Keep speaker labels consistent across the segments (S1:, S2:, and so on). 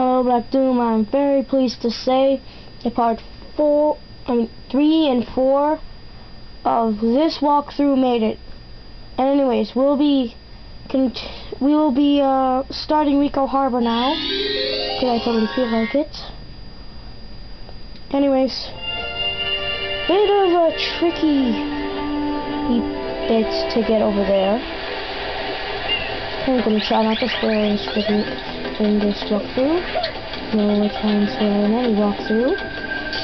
S1: Hello Black Doom, I'm very pleased to say that part 3 and 4 of this walkthrough made it. And anyways, we will be starting Ricco Harbor now, because I totally feel like it. Anyways, bit of a tricky bit to get over there. I'm gonna try not to swear in this walkthrough. No, we'll try and swear in any walkthrough.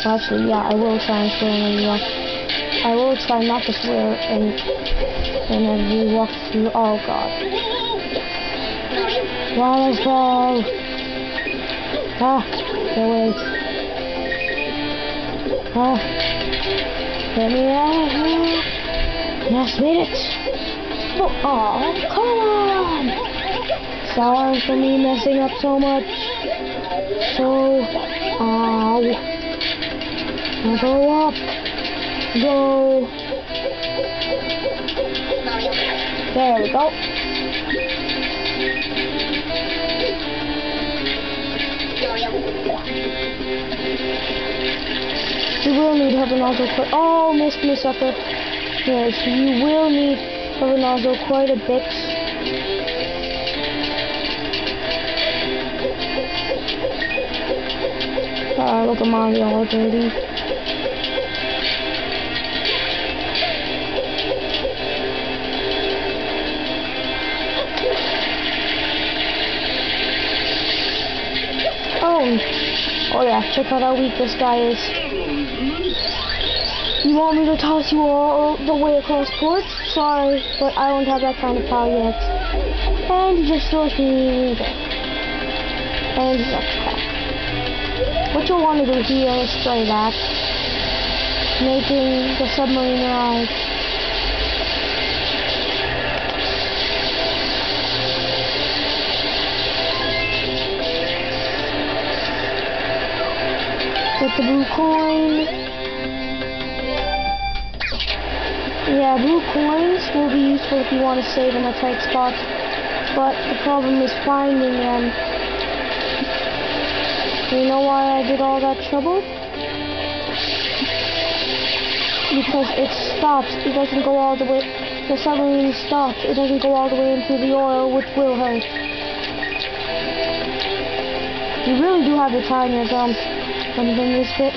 S1: Well, actually, yeah, I will try and swear in any walkthrough. I will try not to swear in every walkthrough. Oh god. Waterfall! Ah, get away. Ah, get me out of here. Yes, made it. Oh, come on! Sorry for me messing up so much. So, ow. Now go up. Go. There we go. You will need Heavy Nozzle quite. Oh, missed up there. Yes, you will need Heavy Nozzle quite a bit. Look at Mario already. Oh yeah, check out how weak this guy is. You want me to toss you all the way across court? Sorry, but I don't have that kind of power yet. And you just throws me there. And he's like, what you'll want to do here is spray that, making the submarine ride. Get the blue coin. Yeah, blue coins will be useful if you want to save in a tight spot, but the problem is finding them. You know why I did all that trouble? Because it stops. It doesn't go all the way. The submarine stops. It doesn't go all the way into the oil, which will hurt. You really do have to time your jump when you this bit.